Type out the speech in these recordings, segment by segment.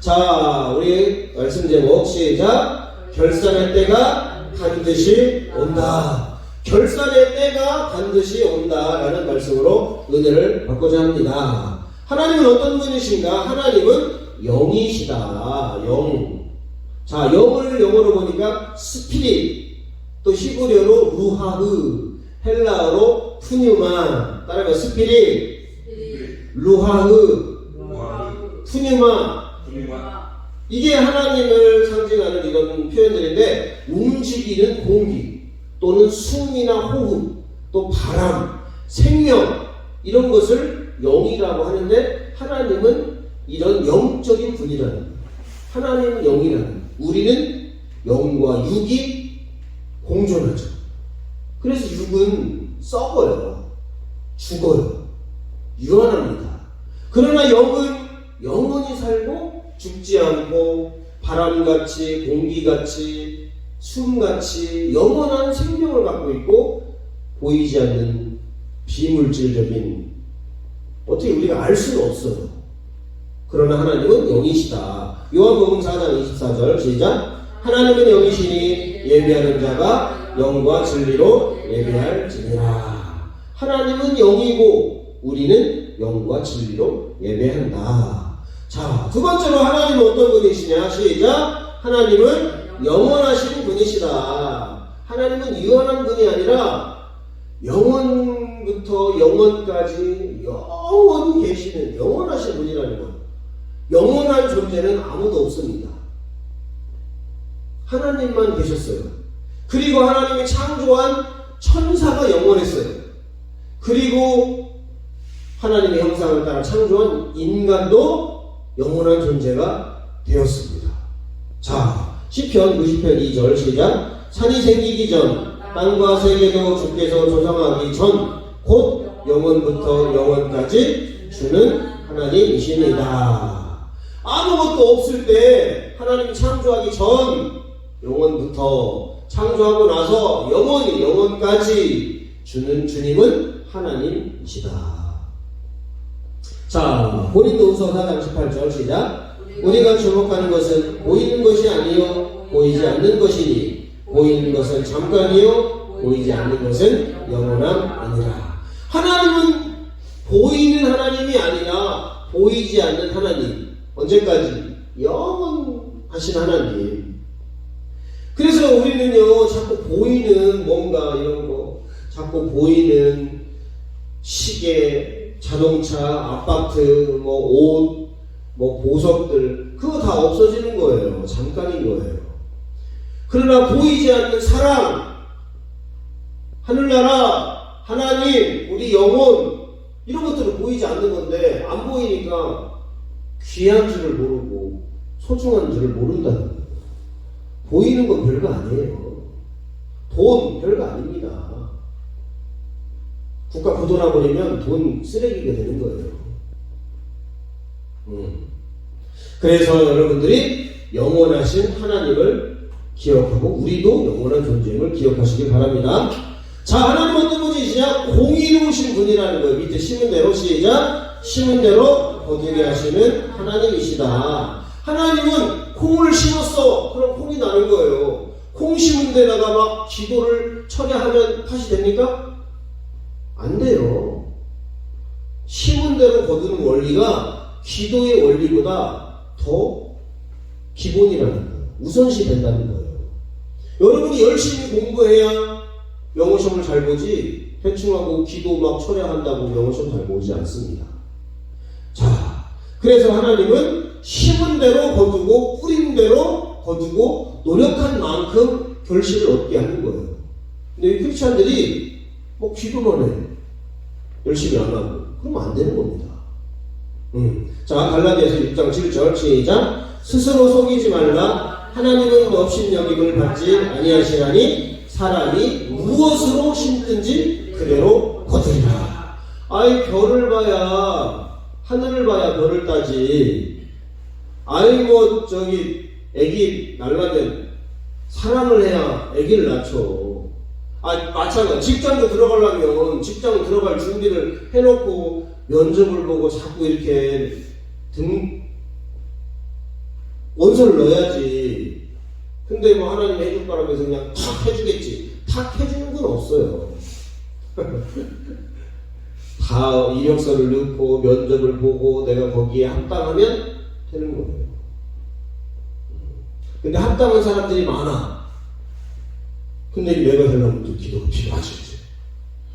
자, 우리 말씀 제목 시작. 결산의 때가 반드시 온다. 결산의 때가 반드시 온다라는 말씀으로 은혜를 받고자 합니다. 하나님은 어떤 분이신가? 하나님은 영이시다. 영. 자, 영을 영어로 보니까 스피릿, 또 히브리어로 루하흐, 헬라어로 푸뉴마. 따라가 스피릿, 루하흐, 푸뉴마. 이게 하나님을 상징하는 이런 표현들인데, 움직이는 공기 또는 숨이나 호흡, 또 바람, 생명, 이런 것을 영이라고 하는데, 하나님은 이런 영적인 분이라는 거예요. 하나님은 영이라는 거예요. 우리는 영과 육이 공존하죠. 그래서 육은 썩어요. 죽어요. 유한합니다. 그러나 영은 영원히 살고 죽지 않고 바람같이 공기같이 숨같이 영원한 생명을 갖고 있고 보이지 않는 비물질적인, 어떻게 우리가 알 수는 없어요. 그러나 하나님은 영이시다. 요한복음 4장 24절 시작. 하나님은 영이시니 예배하는 자가 영과 진리로 예배할지니라. 하나님은 영이고 우리는 영과 진리로 예배한다. 자, 두 번째로 하나님은 어떤 분이시냐? 시작. 하나님은 영원하신 분이시다. 하나님은 유한한 분이 아니라 영원부터 영원까지 영원히 계시는 영원하신 분이라는 거예요. 영원한 존재는 아무도 없습니다. 하나님만 계셨어요. 그리고 하나님이 창조한 천사가 영원했어요. 그리고 하나님의 형상을 따라 창조한 인간도 영원한 존재가 되었습니다. 자, 시편 90편 2절 시작. 산이 생기기 전 땅과 세계도 주께서 조성하기 전 곧 영원부터 영원까지 주는 하나님이십니다. 아무것도 없을 때 하나님이 창조하기 전 영원부터 창조하고 나서 영원히 영원까지 주는 주님은 하나님이시다. 자, 고린도후서 4장 18절 시작. 우리가 주목하는 것은 보이는 것이 아니요 보이지 않는 것이니 보이는 것은 잠깐이요 보이지 않는 것은 영원함이니라. 하나님은 보이는 하나님이 아니라 보이지 않는 하나님. 언제까지? 영원하신 하나님. 그래서 우리는요, 자꾸 보이는 뭔가 이런 거, 자꾸 보이는 시계, 자동차, 아파트, 뭐 옷, 뭐 보석들, 그거 다 없어지는 거예요. 잠깐인 거예요. 그러나 보이지 않는 사랑, 하늘나라, 하나님, 우리 영혼, 이런 것들은 보이지 않는 건데, 안 보이니까 귀한 줄을 모르고 소중한 줄을 모른다는 거예요. 보이는 건 별거 아니에요. 돈 별거 아닙니다. 국가 부도나버리면 돈 쓰레기가 되는 거예요. 그래서 여러분들이 영원하신 하나님을 기억하고 우리도 영원한 존재임을 기억하시기 바랍니다. 자, 하나님 어떤 분이시냐? 공의로우신 분이라는 거예요. 밑에 심은 대로 시작. 심은 대로 거두게 하시는 하나님이시다. 하나님은 콩을 심었어. 그럼 콩이 나는 거예요. 콩 심은 데다가 막 기도를 철야하면 팥이 됩니까? 안 돼요. 심은 대로 거두는 원리가 기도의 원리보다 더 기본이라는 거예요. 우선시 된다는 거예요. 여러분이 열심히 공부해야 영어 시험을 잘 보지, 대충 하고 기도 막 철야한다고 영어 시험 잘 보지 않습니다. 자, 그래서 하나님은 심은 대로 거두고 뿌린 대로 거두고 노력한 만큼 결실을 얻게 하는 거예요. 근데 이 크리스찬들이 뭐 기도만 해, 열심히 안 하고, 그러면 안 되는 겁니다. 자, 갈라디아서 6장 7절 시작. 스스로 속이지 말라. 하나님은 업신여김을 받지 아니하시나니 사람이 무엇으로 심든지 그대로 거두리라. 아이, 별을 봐야, 하늘을 봐야 별을 따지. 아이, 뭐 저기 애기 낳으려면 사랑을 해야 애기를 낳죠. 마찬가지. 직장도 들어가려면 직장 들어갈 준비를 해놓고 면접을 보고 자꾸 이렇게 원서를 넣어야지. 근데 뭐 하나님이 해줄 거라고 해서 그냥 탁 해주겠지. 탁 해주는 건 없어요. 다 이력서를 넣고 면접을 보고 내가 거기에 합당하면 되는 거예요. 근데 합당한 사람들이 많아. 근데 내가 되려면 또 기도가 필요하지.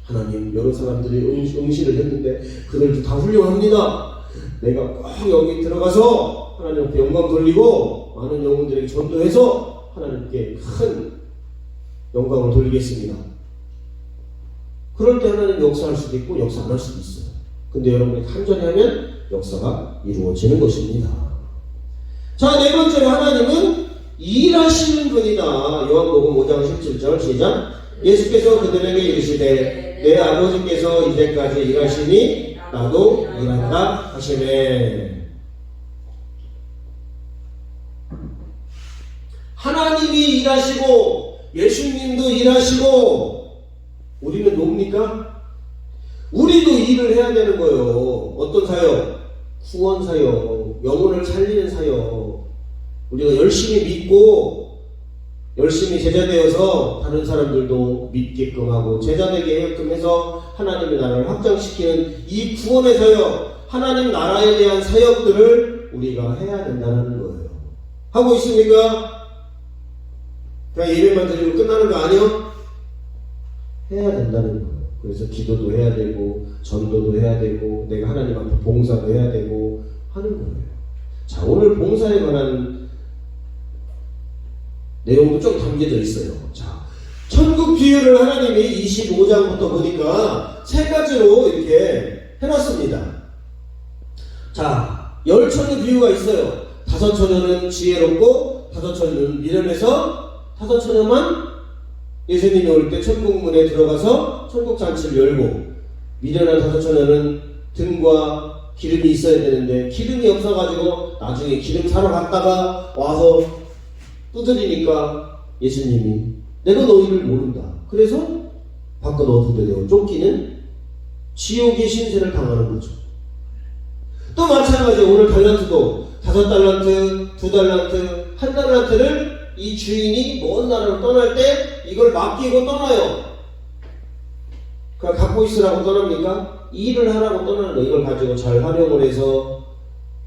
하나님, 여러 사람들이 응시를 했는데 그들도 다 훌륭합니다. 내가 꼭 여기 들어가서 하나님 앞에 영광 돌리고 많은 영혼들에게 전도해서 하나님께 큰 영광을 돌리겠습니다. 그럴 때 하나님 역사할 수도 있고 역사 안 할 수도 있어요. 근데 여러분이 간절히 하면 역사가 이루어지는 것입니다. 자, 네 번째로 하나님은 일하시는 분이다. 요한복음 5장 17절 시작. 예수께서 그들에게 이르시되 내 아버지께서 이제까지 일하시니 나도 일한다 하시네. 하나님이 일하시고 예수님도 일하시고 우리는 뭡니까? 우리도 일을 해야 되는 거예요. 어떤 사역? 구원 사역, 영혼을 살리는 사역. 우리가 열심히 믿고 열심히 제자되어서 다른 사람들도 믿게끔 하고 제자되게 하게끔 해서 하나님의 나라를 확장시키는 이 구원의 사역, 하나님 나라에 대한 사역들을 우리가 해야 된다는 거예요. 하고 있습니까? 그냥 예배만 드리고 끝나는 거 아니요? 해야 된다는 거예요. 그래서 기도도 해야 되고 전도도 해야 되고 내가 하나님 앞에 봉사도 해야 되고 하는 거예요. 자, 오늘 봉사에 관한 내용도 좀 담겨져 있어요. 자, 천국 비유를 하나님이 25장부터 보니까 세 가지로 이렇게 해놨습니다. 자, 10처녀 비유가 있어요. 5처녀는 지혜롭고 5처녀는 미련해서 5처녀만 예수님이 올 때 천국문에 들어가서 천국 잔치를 열고, 미련한 5처녀는 등과 기름이 있어야 되는데 기름이 없어가지고 나중에 기름 사러 갔다가 와서 두드리니까 예수님이 내가 너희를 모른다. 그래서 밖으로 어두대되어 쫓기는 지옥의 신세를 당하는 거죠. 또 마찬가지로 오늘 달란트도 5달란트, 2달란트, 1달란트를 이 주인이 먼 나라로 떠날 때 이걸 맡기고 떠나요. 그러니까 갖고 있으라고 떠납니까? 일을 하라고 떠나는 거예요. 이걸 가지고 잘 활용을 해서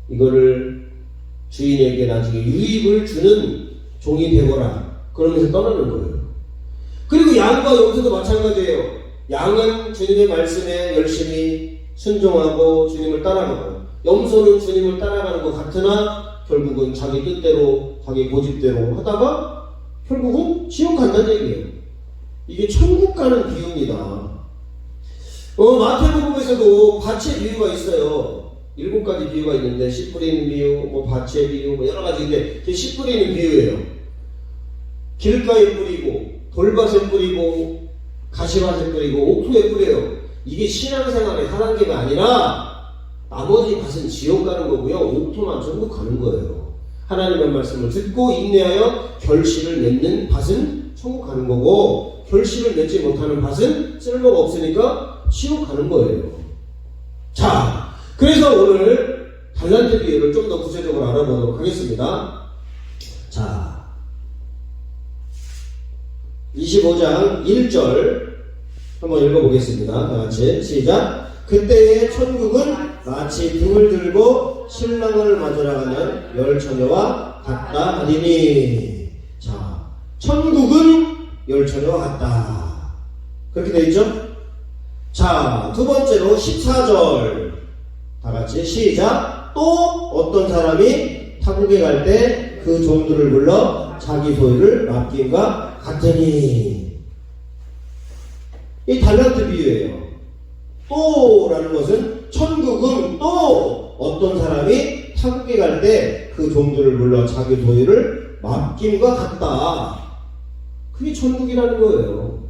이거를 주인에게 나중에 유익을 주는 종이 되거라. 그러면서 떠나는 거예요. 그리고 양과 염소도 마찬가지예요. 양은 주님의 말씀에 열심히 순종하고 주님을 따라가고, 염소는 주님을 따라가는 것 같으나 결국은 자기 뜻대로 자기 고집대로 하다가 결국은 지옥 간다는 얘기예요. 이게 천국 가는 비유입니다. 마태복음에서도 밭의 비유가 있어요. 7가지 비유가 있는데 씨 뿌리는 비유, 밭의 비유, 여러 가지인데 씨 뿌리는 비유예요. 길가에 뿌리고 돌밭에 뿌리고 가시밭에 뿌리고 옥토에 뿌려요. 이게 신앙생활의 4단계가 아니라 나머지 밭은 지옥 가는 거고요. 옥토만 천국 가는 거예요. 하나님의 말씀을 듣고 인내하여 결실을 맺는 밭은 천국 가는 거고, 결실을 맺지 못하는 밭은 쓸모가 없으니까 지옥 가는 거예요. 자, 그래서 오늘 달란트 비유를 좀 더 구체적으로 알아보도록 하겠습니다. 자, 25장 1절 한번 읽어보겠습니다. 다 같이 시작. 그때의 천국은 마치 등을 들고 신랑을 맞으러 가는 10처녀와 같다 하리니. 자, 천국은 10처녀와 같다. 그렇게 되어 있죠? 자, 두 번째로 14절 다 같이 시작. 또 어떤 사람이 타국에 갈 때 그 종들을 불러 자기 소유를 맡김과 같으니. 이 달란트 비유예요. 또라는 것은 천국은 또 어떤 사람이 타국에 갈 때 그 종들을 불러 자기 소유를 맡김과 같다. 그게 천국이라는 거예요.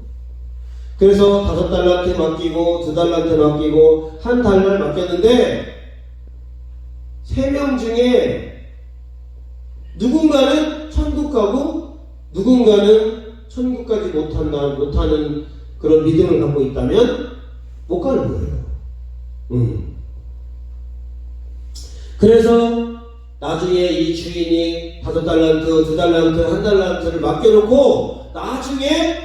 그래서 5달란트 맡기고 2달란트 맡기고 1달러 맡겼는데 3명 중에 누군가는 천국 가고 누군가는 천국 가지 못하는 그런 믿음을 갖고 있다면 못 가는 거예요. 그래서 나중에 이 주인이 5달란트, 2달란트, 1달란트를 맡겨놓고 나중에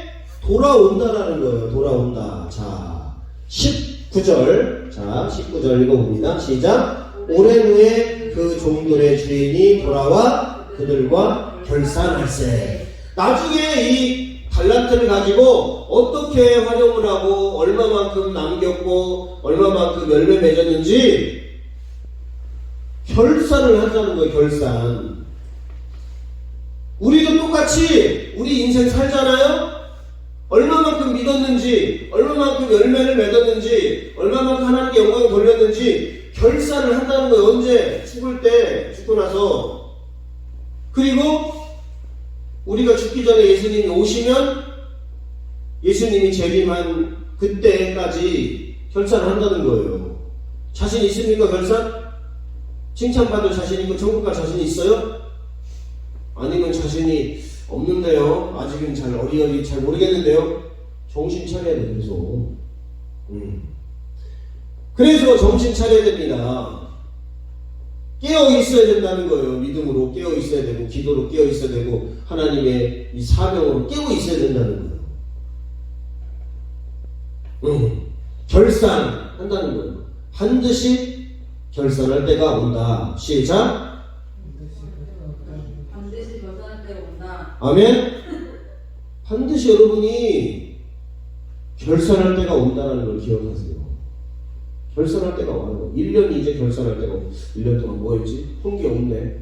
돌아온다라는 거예요. 돌아온다. 자, 19절. 자, 19절 읽어봅니다. 시작. 오랜 후에 그 종들의 주인이 돌아와 그들과 결산할세. 나중에 이 달란트를 가지고 어떻게 활용을 하고 얼마만큼 남겼고 얼마만큼 열매 맺었는지 결산을 한다는 거예요. 결산. 우리도 똑같이 우리 인생 살잖아요. 얼마만큼 믿었는지, 얼마만큼 열매를 맺었는지, 얼마만큼 하나님께 영광을 돌렸는지 결산을 한다는 거예요. 언제? 죽을 때, 죽고 나서. 그리고 우리가 죽기 전에 예수님이 오시면 예수님이 재림한 그때까지 결산을 한다는 거예요. 자신 있습니까? 결산? 칭찬받을 자신 있고 천국 갈 자신이 있어요? 아니면 자신이 없는데요? 아직은 잘 어리어리 잘 모르겠는데요? 정신 차려야 돼. 그래서 정신 차려야 됩니다. 깨어 있어야 된다는 거예요. 믿음으로 깨어 있어야 되고 기도로 깨어 있어야 되고 하나님의 이 사명으로 깨어 있어야 된다는 거예요. 결산한다는 거예요. 반드시 결산할 때가 온다. 시작. 반드시 결산할 때가 온다. 아멘. 반드시 여러분이 결산할 때가 온다는 걸 기억하세요. 결산할 때가 와요. 1년이 이제 결산할 때가 오고 1년 동안 뭐 했지? 한 게 없네.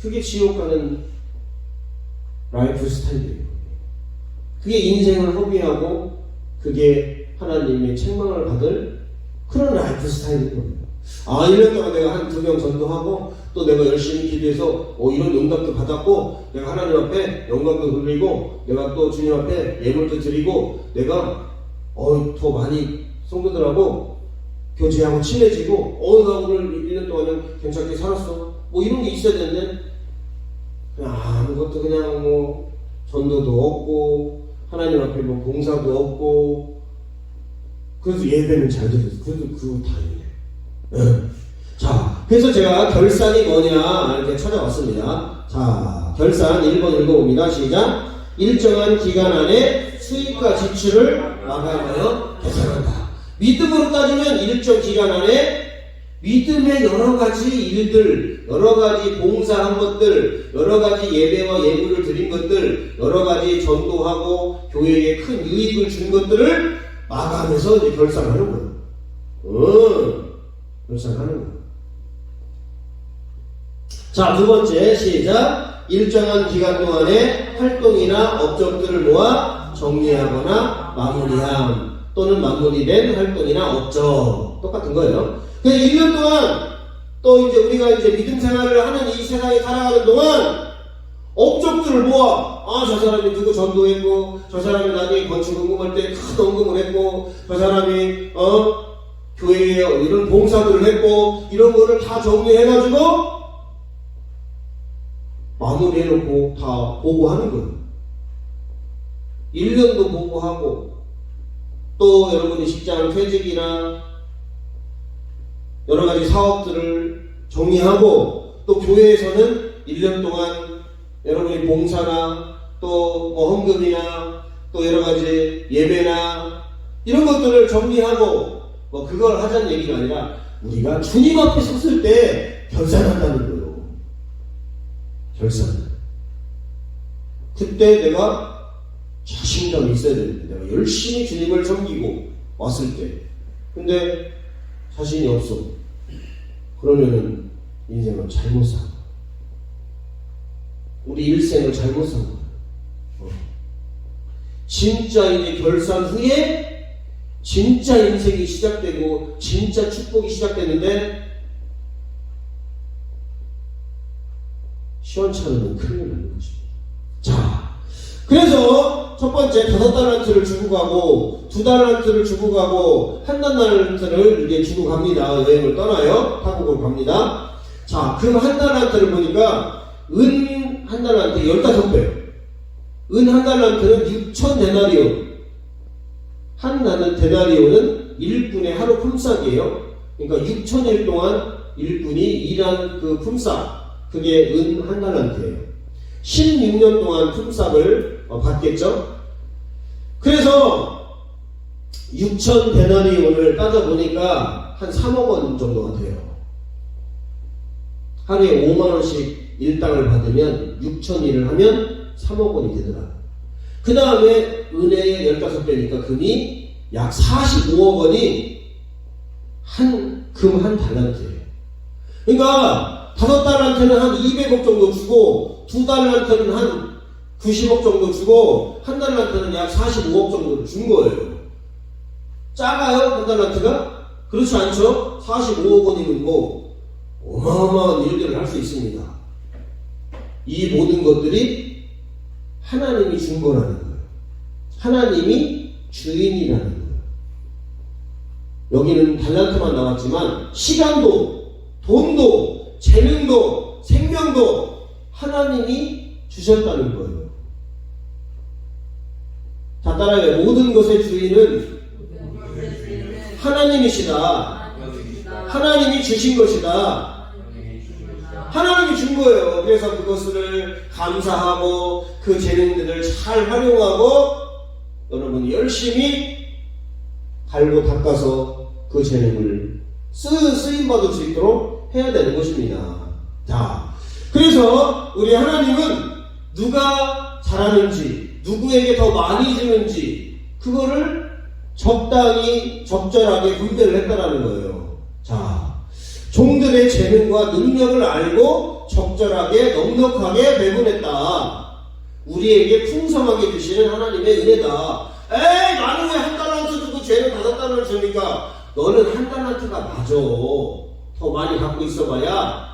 그게 지옥 가는 라이프 스타일이에요. 그게 인생을 허비하고 그게 하나님의 책망을 받을 그런 라이프 스타일인 거예요. 1년 동안 내가 한 2명 전도하고 또 내가 열심히 기도해서 이런 응답도 받았고 내가 하나님 앞에 영광도 돌리고 내가 또 주님 앞에 예물도 드리고 내가 더 많이 성도들하고 교제하고 친해지고 나 오늘 1년 동안은 괜찮게 살았어. 뭐 이런 게 있어야 되는데 그냥 아무것도 그냥 뭐 전도도 없고 하나님 앞에 뭐 봉사도 없고 그래서 예배는 잘 드렸어. 그래도 그거 다행이네. 자, 그래서 제가 결산이 뭐냐 이렇게 찾아왔습니다. 자, 결산 1번 읽어봅니다. 시작. 일정한 기간 안에 수입과 지출을 마감하여 계산한다. 믿음으로 따지면 일정 기간 안에 믿음의 여러 가지 일들, 여러 가지 봉사한 것들, 여러 가지 예배와 예물을 드린 것들, 여러 가지 전도하고 교회에 큰 유익을 준 것들을 마감해서 이제 결산하는 거예요. 결산하는 거예요. 자, 두 번째 시작. 일정한 기간 동안에 활동이나 업적들을 모아 정리하거나 마무리함. 또는 마무리된 활동이나 업적 똑같은 거예요. 그래서 1년 동안 또 이제 우리가 이제 믿음 생활을 하는 이 세상에 살아가는 동안 업적들을 모아 저 사람이 누구 전도했고 저 사람이 나중에 건축 헌금할 때 큰 헌금을 했고 저 사람이 교회에 이런 봉사들을 했고 이런 거를 다 정리해가지고 마무리해놓고 다 보고하는 거예요. 1년도 보고하고 또 여러분이 직장 퇴직이나 여러 가지 사업들을 정리하고 또 교회에서는 1년 동안 여러분이 봉사나 또 뭐 헌금이나 또 여러 가지 예배나 이런 것들을 정리하고 뭐 그걸 하자는 얘기가 아니라 우리가 주님 앞에 섰을 때 결산한다는 거예요. 결산. 그때 내가 자신감이 있어야 되는데 내가 열심히 주님을 섬기고 왔을 때 근데 자신이 없어. 그러면은 인생을 잘못 산 거야. 우리 일생을 잘못 산 거야. 진짜 이제 결산 후에 진짜 인생이 시작되고 진짜 축복이 시작되는데 시원찮으면 큰일 나는 것입니다. 자, 그래서 첫 번째 5달란트를 주고 가고 2달란트를 주고 가고 1달란트를 이제 주고 갑니다. 여행을 떠나요. 타국으로 갑니다. 자, 그럼 1달란트를 보니까 은 1달란트 15배. 은 1달란트는 6천 데나리온. 한 데나리온은 1분의 하루 품삯이에요. 그러니까 6천일 동안 일꾼이 일한 그 품삯, 그게 은 한 달란트예요. 16년 동안 품삯을 받겠죠. 그래서 6천 데나리온을 따져보니까 한 3억 원 정도가 돼요. 하루에 5만 원씩 일당을 받으면 6천 일을 하면 3억 원이 되더라. 그 다음에 은혜의 15배니까 금이 약 45억 원이 금 한 달란트예요. 그러니까 5달란트는 한 200억 정도 주고 2달란트는 한 90억 정도 주고 한 달란트는 약 45억 정도를 준 거예요. 작아요? 한 달란트가? 그렇지 않죠? 45억 원이면 뭐 어마어마한 일들을 할 수 있습니다. 이 모든 것들이 하나님이 준 거라는 거예요. 하나님이 주인이라는 거예요. 여기는 달란트만 나왔지만 시간도, 돈도, 재능도, 생명도 하나님이 주셨다는 거예요. 자, 따라해요. 모든 것의 주인은 하나님이시다. 하나님이 주신 것이다. 하나님이 준 거예요. 그래서 그것을 감사하고 그 재능들을 잘 활용하고 여러분이 열심히 갈고 닦아서 그 재능을 쓰임받을 수 있도록 해야 되는 것입니다. 자, 그래서 우리 하나님은 누가 잘하는지, 누구에게 더 많이 주는지 그거를 적당히 적절하게 분배를 했다라는 거예요. 자, 종들의 재능과 능력을 알고 적절하게 넉넉하게 배분했다. 우리에게 풍성하게 주시는 하나님의 은혜다. 에이, 나는 왜 한 달란트 주고 쟤는 5달란트 주니까 너는 한 달란트가 맞아. 더 많이 갖고 있어봐야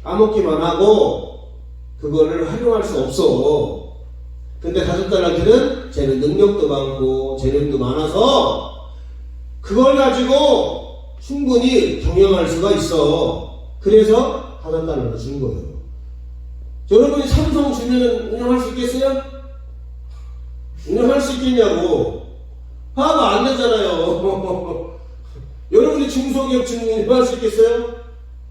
까먹기만 하고 그거를 활용할 수 없어. 근데 5달란트는 쟤는 능력도 많고 재능도 많아서 그걸 가지고 충분히 경영할 수가 있어. 그래서 5달러를 준 거예요. 여러분이 삼성 주면 운영할 수 있겠어요? 운영할 수 있겠냐고. 화가 안 되잖아요. 여러분이 중소기업 주면 운영할 수 있겠어요?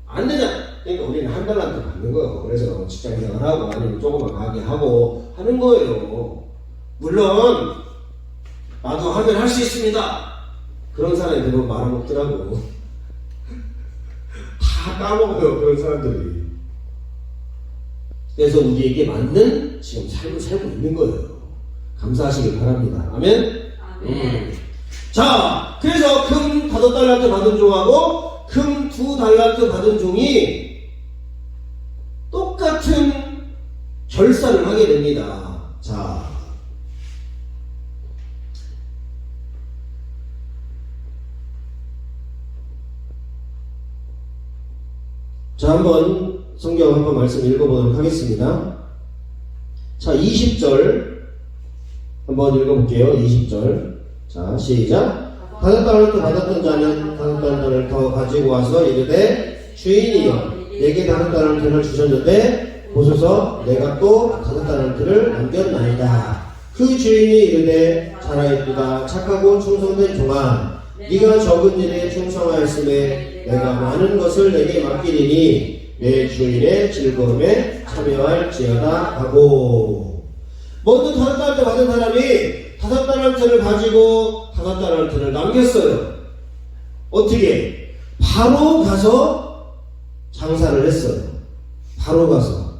안 되잖아. 그러니까 우리는 한 달란트 받는 거예요. 그래서 직장생활 하고 아니면 조그만 가게 하고 하는 거예요. 물론 나도 하면 할 수 있습니다. 그런 사람이 대부분 말아먹더라고. 다 까먹어요, 그런 사람들이. 그래서 우리에게 맞는 지금 삶을 살고 있는 거예요. 감사하시길 바랍니다. 아멘? 아멘. 자, 그래서 금 5달란트 받은 종하고 금 2달란트 받은 종이 똑같은 결산을 하게 됩니다. 자, 한번 성경 한번 말씀 읽어보도록 하겠습니다. 자, 20절 한번 읽어볼게요. 20절. 자, 시작. 5달란트 받았던 자는 5달란트를 더 가지고 와서 이르되 주인이여 내게 5달란트를 주셨는데 보소서 내가 또 5달란트를 남겼나이다. 그 주인이 이르되 잘하였도다. 착하고 충성된 종아 네가 적은 일에 충성하였음에 내가 많은 것을 내게 맡기리니 내 주인의 즐거움에 참여할지어다 하고. 먼저 5달란트 받은 사람이 5달란트를 가지고 5달란트를 남겼어요. 어떻게? 바로 가서 장사를 했어요. 바로 가서.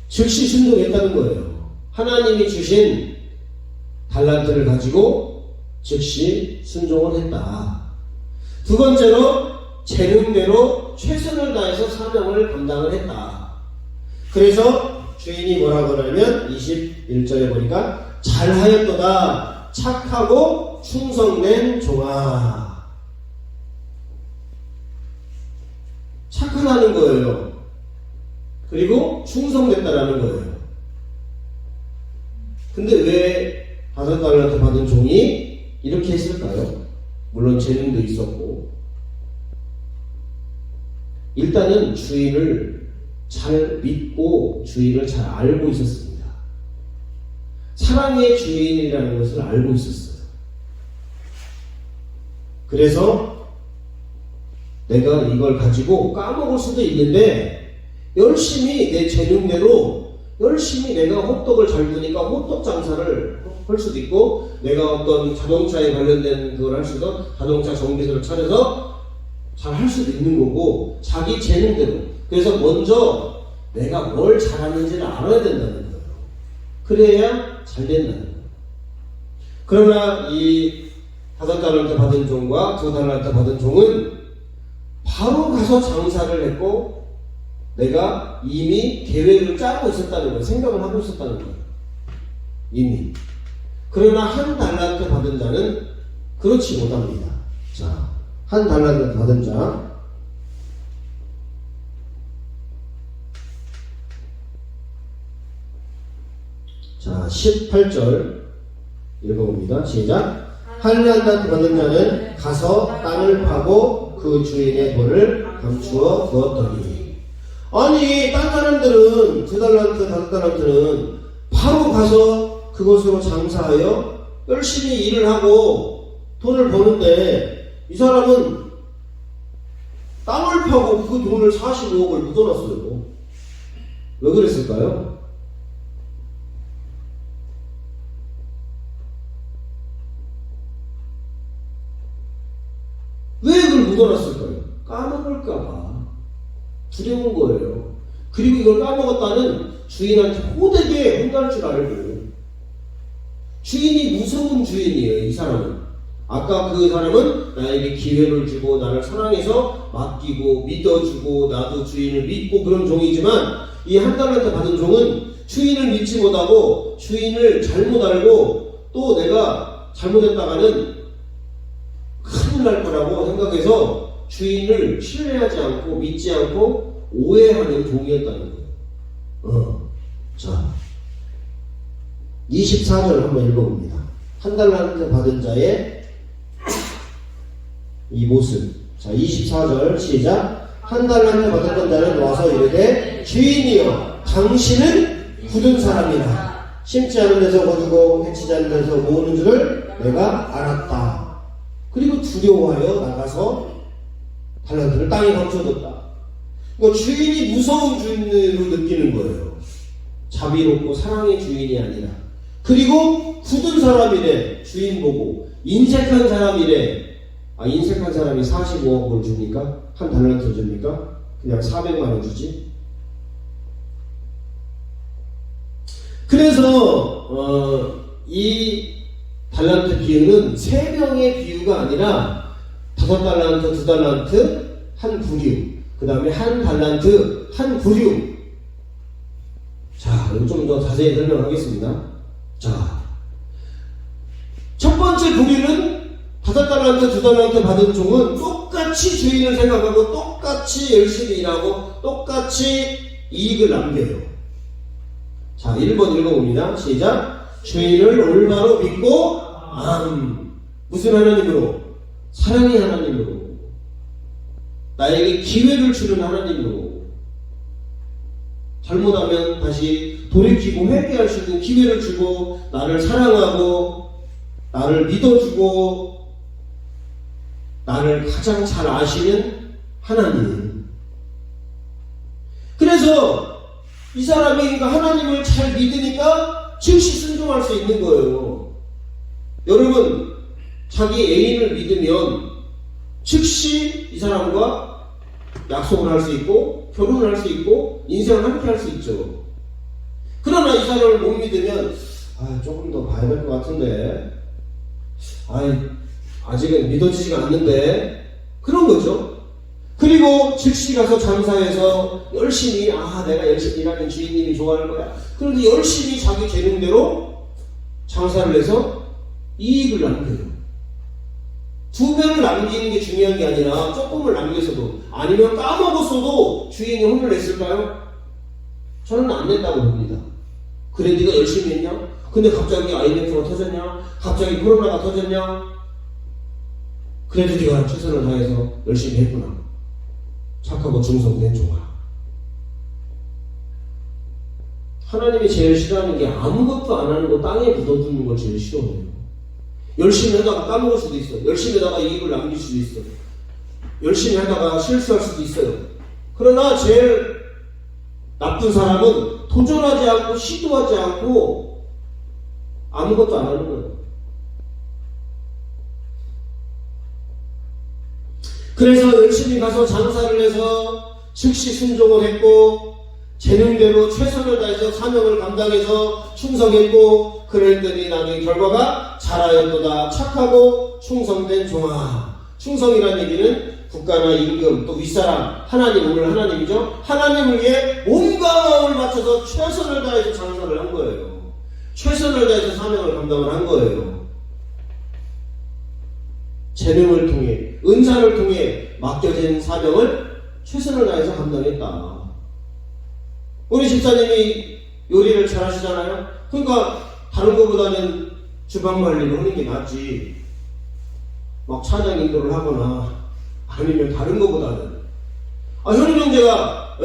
즉시 순종했다는 거예요. 하나님이 주신 달란트를 가지고 즉시 순종을 했다. 두 번째로 재능대로 최선을 다해서 사명을 감당을 했다. 그래서 주인이 뭐라고 하냐면 21절에 보니까 잘하였도다. 착하고 충성된 종아. 착하다는 거예요. 그리고 충성됐다라는 거예요. 근데 왜 5달란트 받은 종이 이렇게 했을까요? 물론 재능도 있었고, 일단은 주인을 잘 믿고 주인을 잘 알고 있었습니다. 사랑의 주인이라는 것을 알고 있었어요. 그래서 내가 이걸 가지고 까먹을 수도 있는데 열심히 내 재능대로 열심히 내가 호떡을 잘 구니까 호떡 장사를 할 수도 있고, 내가 어떤 자동차에 관련된 그걸 할 수도 자동차 정비소를 차려서 잘 할 수도 있는 거고, 자기 재능대로. 그래서 먼저 내가 뭘 잘하는지를 알아야 된다는 거예요. 그래야 잘 된다는 거예요. 그러나 이 5달란트 받은 종과 2달란트 받은 종은 바로 가서 장사를 했고, 내가 이미 계획을 짜고 있었다는 거예요. 생각을 하고 있었다는 거예요. 이미. 그러나 1달란트 받은 자는 그렇지 못합니다. 자, 1달란트 받은 자. 자, 18절 읽어봅니다. 시작. 1달란트 받은 자는 가서 땅을 파고 그 주인의 돈을 감추어 두었더니. 아니, 딴 사람들은 2달란트, 5달란트는 바로 가서 그것으로 장사하여 열심히 일을 하고 돈을 버는데, 이 사람은 땅을 파고 그 돈을 45억을 묻어놨어요. 왜 그랬을까요? 왜 그걸 묻어놨을까요? 까먹을까봐. 두려운 거예요. 그리고 이걸 까먹었다는 주인한테 호되게 혼날 줄 알고. 주인이 무서운 주인이에요, 이 사람은. 아까 그 사람은 나에게 기회를 주고 나를 사랑해서 맡기고 믿어주고 나도 주인을 믿고 그런 종이지만, 이 1달란트 받은 종은 주인을 믿지 못하고 주인을 잘못 알고 또 내가 잘못했다가는 큰일 날 거라고 생각해서 주인을 신뢰하지 않고 믿지 않고 오해하는 종이었다는 거예요. 자, 24절 한번 읽어봅니다. 1달란트 받은 자의 이 모습. 자, 24절 시작. 1달란트 받았던 자는 와서 이르되 주인이여, 당신은 굳은 사람이라. 심지 않은 데서 거두고 해치지 않은 데서 모으는 줄을 내가 알았다. 그리고 두려워하여 나가서 달란트를 땅에 감춰뒀다. 그러니까 주인이 무서운 주인으로 느끼는 거예요. 자비롭고 사랑의 주인이 아니라. 그리고 굳은 사람이래. 주인 보고 인색한 사람이래. 아, 인색한 사람이 45억을 줍니까? 1달란트 줍니까? 그냥 400만 원 주지? 그래서 이 달란트 비유는 3명의 비유가 아니라 5달란트, 2달란트, 1구류, 그 다음에 1달란트, 1구류. 자, 이거 좀 더 자세히 설명하겠습니다. 자, 첫 번째 구류는 5달란트, 2달란트 받은 종은 똑같이 주인을 생각하고 똑같이 열심히 일하고 똑같이 이익을 남겨요. 자, 1번 읽어봅니다. 시작. 주인을 올바로 믿고 무슨 하나님으로? 사랑의 하나님으로, 나에게 기회를 주는 하나님으로, 잘못하면 다시 돌이키고 회개할 수 있는 기회를 주고 나를 사랑하고 나를 믿어주고 나를 가장 잘 아시는 하나님. 그래서 이 사람이 그러니까 하나님을 잘 믿으니까 즉시 순종할 수 있는 거예요. 여러분, 자기 애인을 믿으면 즉시 이 사람과 약속을 할 수 있고 결혼을 할 수 있고 인생을 함께 할 수 있죠. 그러나 이 사람을 못 믿으면 조금 더 봐야 될 것 같은데, 아직은 믿어지지가 않는데, 그런 거죠. 그리고 즉시 가서 장사해서 열심히, 내가 열심히 일하면 주인님이 좋아할 거야. 그런데 열심히 자기 재능대로 장사를 해서 이익을 남겨요. 2배를 남기는 게 중요한 게 아니라 조금을 남겨서도, 아니면 까먹었어도 주인이 혼을 냈을까요? 저는 안 낸다고 봅니다. 그래, 네가 열심히 했냐? 근데 갑자기 IMF가 터졌냐? 갑자기 코로나가 터졌냐? 그래도 네가 최선을 다해서 열심히 했구나. 착하고 충성된 종아. 하나님이 제일 싫어하는 게 아무것도 안 하는 거 땅에 묻어두는 걸 제일 싫어해요. 열심히 하다가 까먹을 수도 있어. 열심히 하다가 이익을 남길 수도 있어. 열심히 하다가 실수할 수도 있어요. 그러나 제일 나쁜 사람은 도전하지 않고 시도하지 않고 아무것도 안 하는 거예요. 그래서 열심히 가서 장사를 해서 즉시 순종을 했고 재능대로 최선을 다해서 사명을 감당해서 충성했고 그랬더니 나중에 결과가 잘하였도다. 착하고 충성된 종아. 충성이라는 얘기는 국가나 임금 또 윗사람 하나님, 오늘 하나님이죠. 하나님을 위해 몸과 마음을 바쳐서 최선을 다해서 장사를 한 거예요. 최선을 다해서 사명을 감당을 한 거예요. 재능을 통해 은사를 통해 맡겨진 사명을 최선을 다해서 감당했다. 우리 집사님이 요리를 잘 하시잖아요. 그러니까 다른 것보다는 주방 관리를 하는 게 낫지. 막 차장 인도를 하거나 아니면 다른 것보다는. 현우 형제가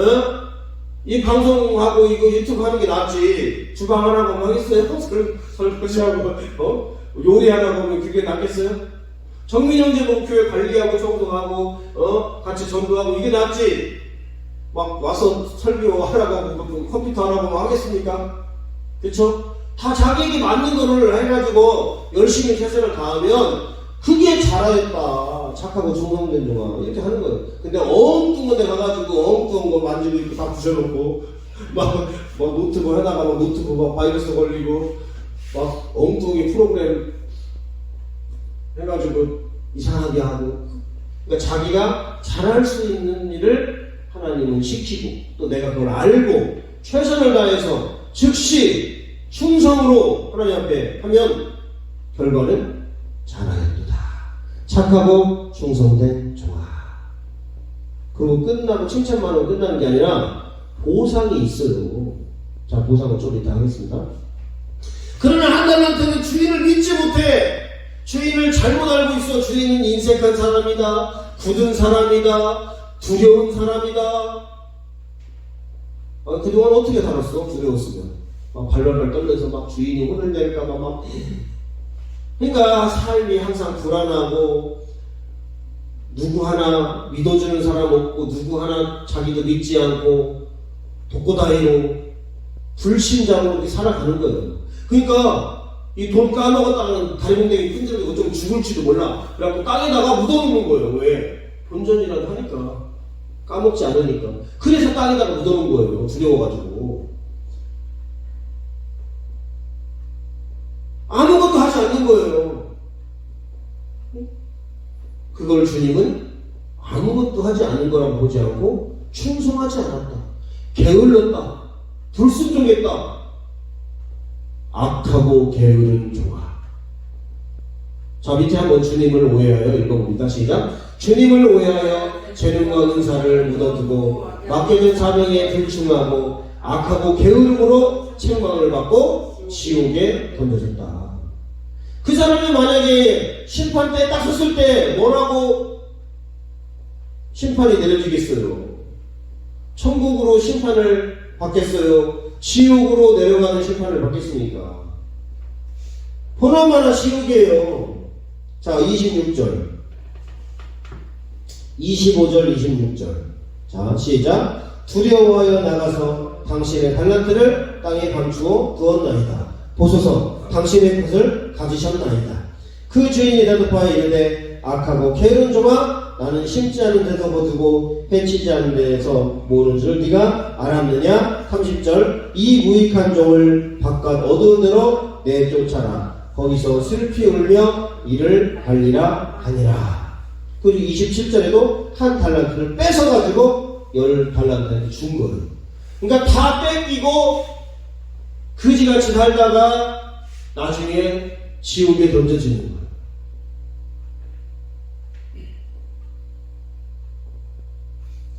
이 방송하고 이거 유튜브 하는 게 낫지. 주방 하나 보면 하겠어요? 설거지하고 요리하다 보면 그게 낫겠어요? 정민 형제 보면 교회 관리하고 청소하고 같이 전도하고 이게 낫지. 막 와서 설교하라고 하고 컴퓨터 하라고 뭐 하겠습니까? 그쵸? 다 자기에게 맞는 거를 해가지고 열심히 최선을 다하면 그게 잘하였다. 착하고 충성된 종아. 이렇게 하는 거예요. 근데 엉뚱한 데 가가지고 엉뚱한 거 만지고 있고 다 부셔놓고 막 노트북 하다가 막 노트북 막 바이러스 걸리고 막 엉뚱히 프로그램 해가지고 이상하게 하고. 그러니까 자기가 잘할 수 있는 일을 하나님은 시키고 또 내가 그걸 알고 최선을 다해서 즉시 충성으로 하나님 앞에 하면 결과는 잘하였도다. 착하고 충성된 종아. 그리고 끝나고 칭찬만 하고 끝나는 게 아니라 보상이 있어요. 자, 보상은 좀 이따 하겠습니다. 그러나 한 달란트는 주인을 믿지 못해. 주인을 잘못 알고 있어. 주인은 인색한 사람이다. 굳은 사람이다. 두려운 사람이다. 그동안 어떻게 살았어? 두려웠으면 막 발발발 떨면서 막 주인이 혼을 낼까봐 막. 그러니까 삶이 항상 불안하고 누구 하나 믿어주는 사람 없고 누구 하나 자기도 믿지 않고 독고다이로 불신자로 이렇게 살아가는 거예요. 그러니까 이 돈 까먹었다는 다리봉댕이 흔들고 좀 죽을지도 몰라. 그래갖고 땅에다가 묻어놓는 거예요. 왜? 본전이라도 하니까. 까먹지 않으니까. 그래서 땅에다가 묻어놓은 거예요. 두려워가지고. 아무것도 하지 않는 거예요. 그걸 주님은 아무것도 하지 않은 거라고 보지 않고 충성하지 않았다. 게을렀다. 불순종했다. 악하고 게으른 종아. 자, 밑에 한번 주님을 오해하여 읽어봅니다. 시작. 주님을 오해하여 재능과 은사를 묻어두고 맡겨진 사명에 불충하고 악하고 게으름으로 책망을 받고 지옥에 던져졌다. 그 사람이 만약에 심판대에 딱 섰을 때 뭐라고 심판이 내려지겠어요? 천국으로 심판을 받겠어요? 지옥으로 내려가는 심판을 받겠습니까? 보나마나 지옥이에요. 자, 26절 25절 26절. 자, 시작. 두려워하여 나가서 당신의 달란트를 땅에 감추어 두었나이다. 보소서, 당신의 것을 가지셨나이다. 그 주인이 대답하여 이르되 악하고 게으른 종아, 나는 심지 않은 데서 거두고 해치지 않은 데에서 모으는 줄 네가 알았느냐? 30절. 이 무익한 종을 바깥 어두운 데로 내쫓아라. 거기서 슬피 울며 이를 갈리라 하니라. 그리고 27절에도 한 달란트를 뺏어가지고 10달란트한테 준 거예요. 그러니까 다 뺏기고 그지같이 살다가 나중에 지옥에 던져지는 거예요.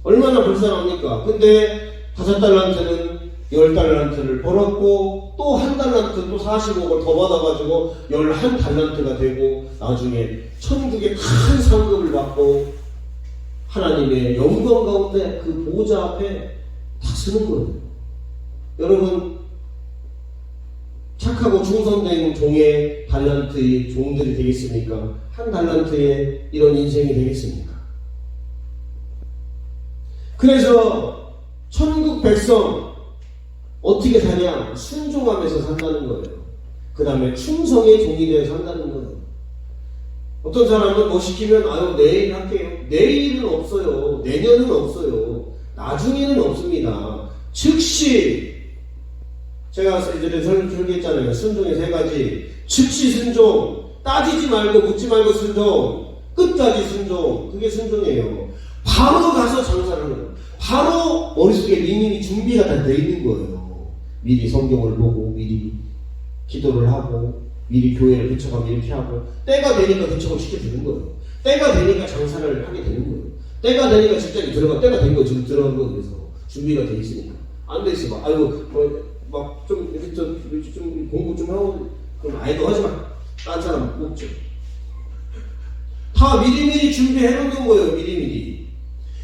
얼마나 불쌍합니까? 근데 5달란트는 10달란트를 벌었고 또 한 달란트 또 45억을 더 받아가지고 11달란트가 되고 나중에 천국의 큰 상급을 받고 하나님의 영광 가운데 그 보좌 앞에 다 서는 거예요. 여러분, 착하고 충성된 종의 달란트의 종들이 되겠습니까? 한 달란트의 이런 인생이 되겠습니까? 그래서 천국 백성 어떻게 사냐? 순종하면서 산다는 거예요. 그 다음에 충성의 종이 되어 산다는 거예요. 어떤 사람은 뭐 시키면 아유 내일 할게요. 내일은 없어요. 내년은 없어요. 나중에는 없습니다. 즉시 제가 예전에 설계했잖아요. 순종의 세 가지. 즉시 순종, 따지지 말고 묻지 말고 순종, 끝까지 순종. 그게 순종이에요. 바로 가서 장사를 해요. 바로 머릿속에 이미 준비가 다 되어 있는 거예요. 미리 성경을 보고 미리 기도를 하고 미리 교회를 개척하면 이렇게 하고 때가 되니까 개척을 시켜주는 거예요. 때가 되니까 장사를 하게 되는 거예요. 때가 되니까 직장에 들어가 때가 된 거 지금 들어간 거 그래서 준비가 돼 있으니까 안 돼 있어 막 아이고 막 좀 이렇게 좀 공부 좀 하고 그럼 아이도 하지 마. 딴 사람 못 줘. 다 미리미리 준비해 놓는 거예요. 미리미리.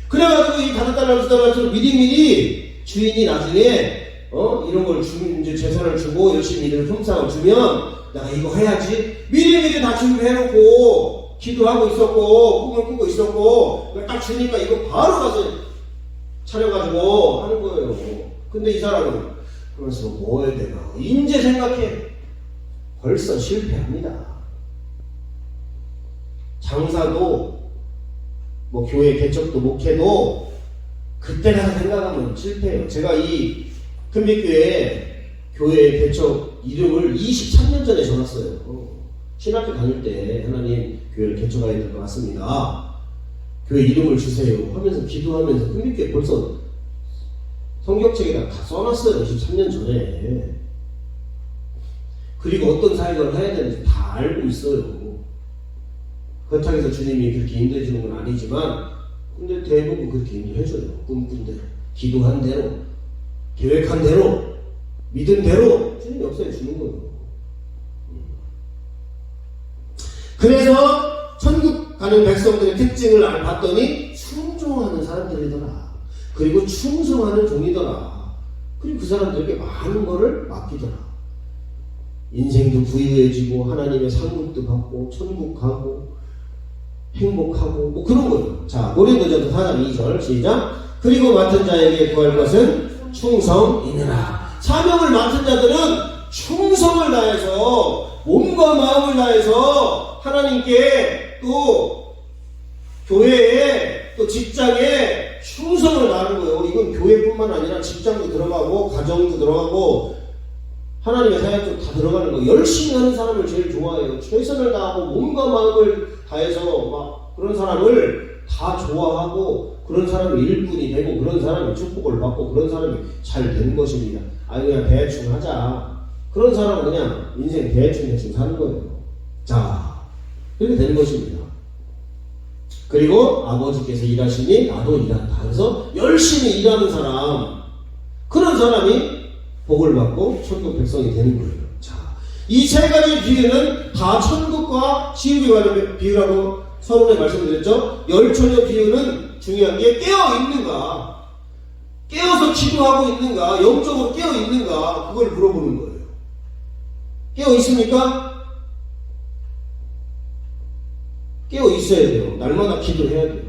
그래가지고 이 5달러 미리미리 주인이 나중에 이런 걸 이제 재산을 주고 열심히 일을 품삯을 주면 내가 이거 해야지 미리미리 다 준비해놓고 기도하고 있었고 꿈을 꾸고 있었고 딱 주니까 이거 바로 가서 차려가지고 하는 거예요. 근데 이 사람은 그래서 뭐 해야 되나 이제 생각해. 벌써 실패합니다. 장사도 뭐 교회 개척도 목회도 그때 가서 생각하면 실패해요. 제가 이 큰빛교회 교회 개척 이름을 23년 전에 정했어요. 신학교 다닐 때 하나님 교회를 개척해야 될 것 같습니다. 교회 이름을 주세요 하면서 기도하면서 큰빛교회 벌써 성경책에다 다 써놨어요. 23년 전에. 그리고 어떤 사역을 해야 되는지 다 알고 있어요. 그렇다고 해서 주님이 그렇게 인도해 주는 건 아니지만 근데 대부분 그렇게 인도해줘요. 꿈꾼 대로 기도한 대로 계획한 대로 믿은 대로 주님이 역사해 주는 거예요. 그래서 천국 가는 백성들의 특징을 봤더니 순종하는 사람들이더라. 그리고 충성하는 종이더라. 그리고 그 사람들에게 많은 거를 맡기더라. 인생도 부유해지고 하나님의 상급도 받고 천국 가고 행복하고 뭐 그런 거예요. 자, 고린도전서 4장 2절 시작. 그리고 맡은 자에게 구할 것은 충성이니라. 사명을 맡은 자들은 충성을 다해서 몸과 마음을 다해서 하나님께 또 교회에 또 직장에 충성을 다하는 거예요. 이건 교회뿐만 아니라 직장도 들어가고 가정도 들어가고 하나님의 사역도 다 들어가는 거예요. 열심히 하는 사람을 제일 좋아해요. 최선을 다하고 몸과 마음을 다해서 막 그런 사람을 다 좋아하고 그런 사람이 일꾼이 되고 그런 사람이 축복을 받고 그런 사람이 잘 되는 것입니다. 아니 그냥 대충 하자. 그런 사람은 그냥 인생 대충 사는 거예요. 자, 그렇게 되는 것입니다. 그리고 아버지께서 일하시니 나도 일한다. 그래서 열심히 일하는 사람, 그런 사람이 복을 받고 천국 백성이 되는 거예요. 자, 이 세 가지 비유는 다 천국과 지옥에 관한 비유라고 서론에 말씀드렸죠. 열처녀 비유는 중요한 게 깨어있는가, 깨어서 기도하고 있는가, 영적으로 깨어있는가, 그걸 물어보는 거예요. 깨어있습니까? 깨어있어야 돼요. 날마다 기도해야 돼요.